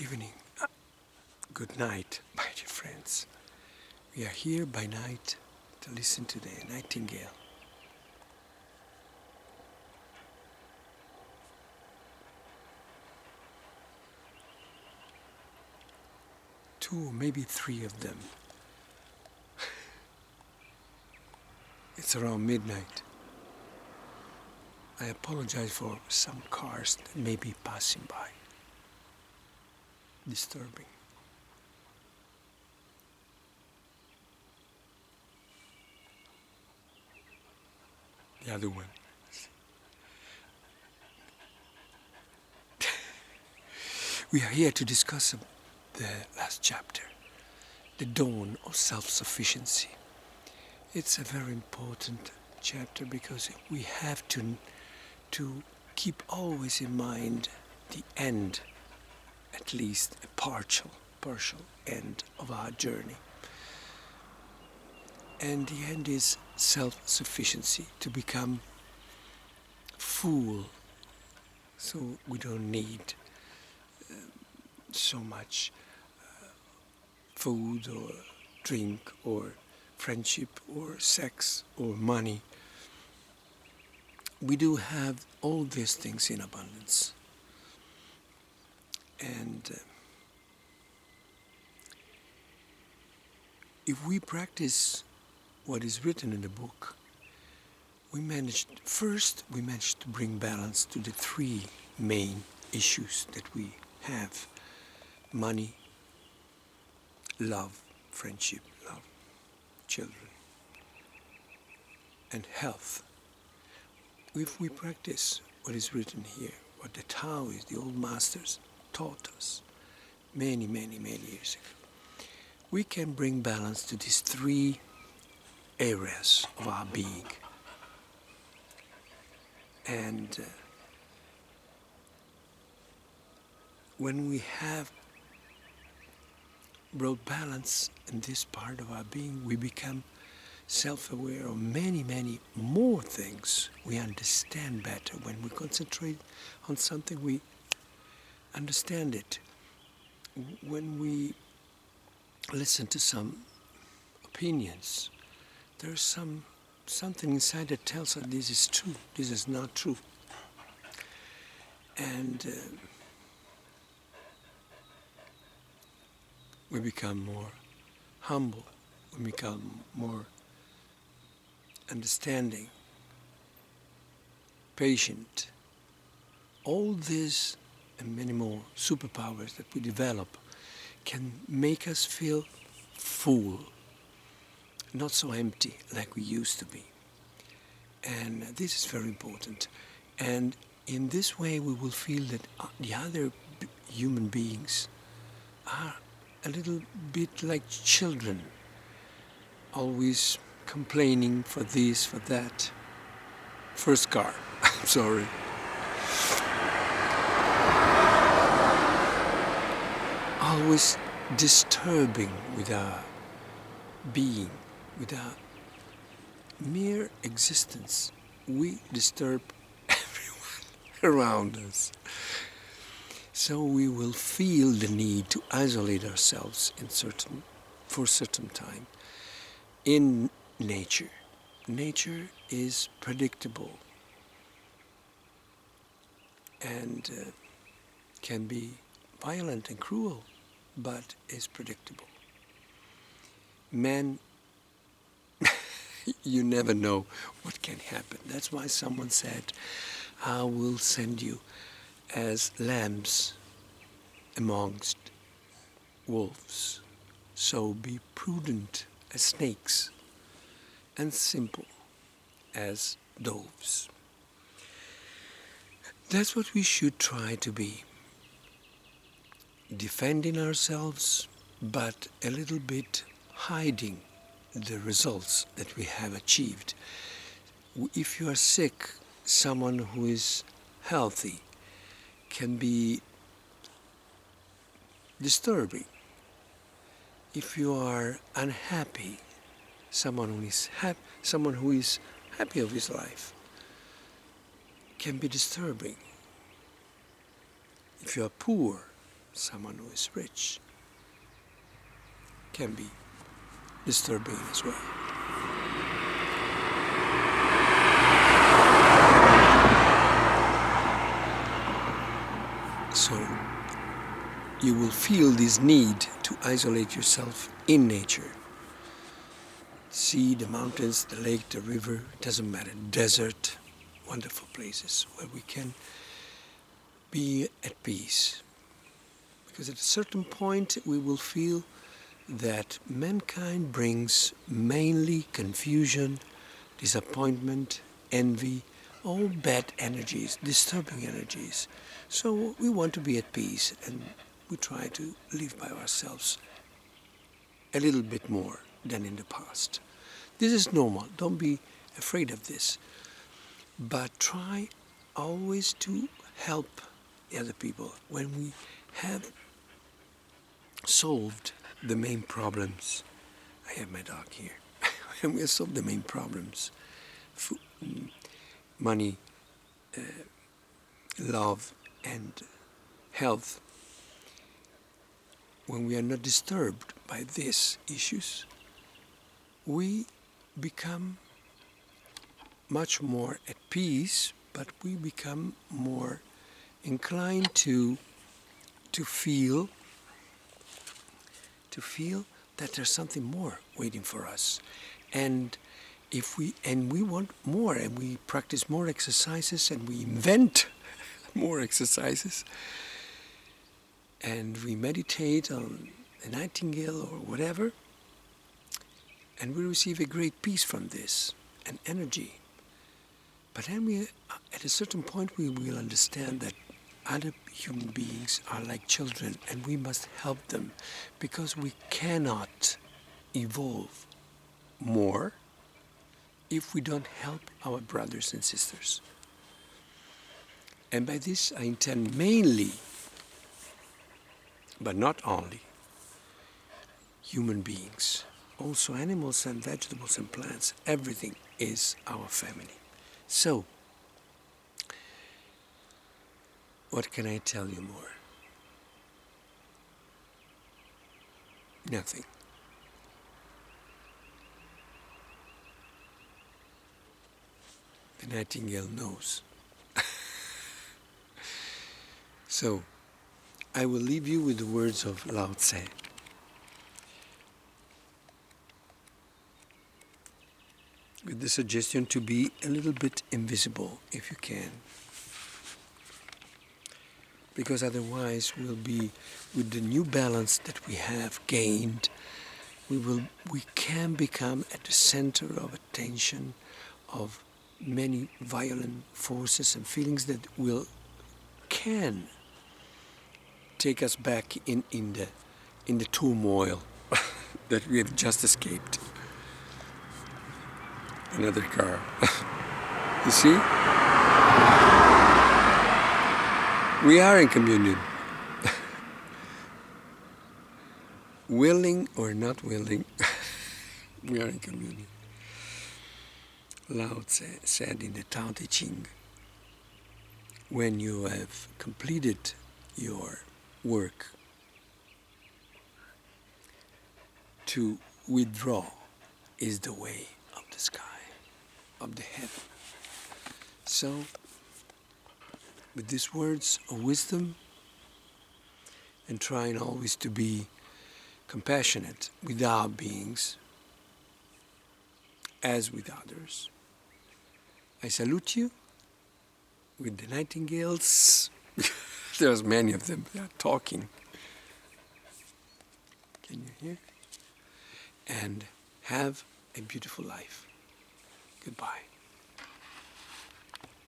Good evening, good night, my dear friends. We are here by night to listen to the nightingale. Two, maybe three of them. It's around midnight. I apologize for some cars that may be passing by. Disturbing. The other one. We are here to discuss the last chapter, the dawn of self-sufficiency. It's a very important chapter because we have to keep always in mind the end, at least a partial end of our journey. And the end is self-sufficiency, to become full, so we don't need so much food or drink or friendship or sex or money. We do have all these things in abundance. And if we practice what is written in the book, we managed to bring balance to the three main issues that we have: money, love, friendship, love, children, and health. If we practice what is written here, what the Taoists, the old masters, taught us many years ago, we can bring balance to these three areas of our being. And when we have brought balance in this part of our being, we become self-aware of many more things. We understand better. When we concentrate on something, we understand it. When we listen to some opinions, there's something inside that tells us this is true, this is not true. And we become more humble, we become more understanding, patient. All this and many more superpowers that we develop can make us feel full, not so empty like we used to be. And this is very important. And in this way we will feel that the other human beings are a little bit like children, always complaining for this, for that. First car, I'm sorry. Always disturbing with our being, with our mere existence. We disturb everyone around us. So we will feel the need to isolate ourselves for a certain time. In nature, nature is predictable and can be violent and cruel, but is predictable. Man, you never know what can happen. That's why someone said, I will send you as lambs amongst wolves. So be prudent as snakes and simple as doves. That's what we should try to be. Defending ourselves, but a little bit hiding the results that we have achieved. If you are sick, someone who is healthy can be disturbing. If you are unhappy, someone who is happy of his life can be disturbing. If you are poor, someone who is rich can be disturbing as well. So you will feel this need to isolate yourself in nature. Sea, the mountains, the lake, the river, doesn't matter, desert, wonderful places where we can be at peace. Because at a certain point we will feel that mankind brings mainly confusion, disappointment, envy, all bad energies, disturbing energies. So we want to be at peace and we try to live by ourselves a little bit more than in the past. This is normal, don't be afraid of this. But try always to help the other people. When we have solved the main problems, I have my dog here, when we have solved the main problems, food, money, love and health, when we are not disturbed by these issues, we become much more at peace, but we become more inclined to feel that there's something more waiting for us. And if we want more, and we practice more exercises, and we invent more exercises, and we meditate on the nightingale or whatever, and we receive a great peace from this, and energy. But then at a certain point we will understand that other human beings are like children and we must help them, because we cannot evolve more if we don't help our brothers and sisters. And by this I intend mainly, but not only, human beings. Also animals and vegetables and plants, everything is our family. So, what can I tell you more? Nothing. The nightingale knows. So, I will leave you with the words of Lao Tse. With the suggestion to be a little bit invisible if you can. Because otherwise we'll be, with the new balance that we have gained, we can become at the center of attention of many violent forces and feelings that can take us back in the turmoil that we have just escaped. Another car. You see? We are in communion. Willing or not willing, we are in communion. Lao Tse said in the Tao Te Ching, when you have completed your work, to withdraw is the way of the sky, of the heaven. So, with these words of wisdom, and trying always to be compassionate with our beings, as with others, I salute you with the nightingales. There's many of them, they are talking. Can you hear? And have a beautiful life. Goodbye.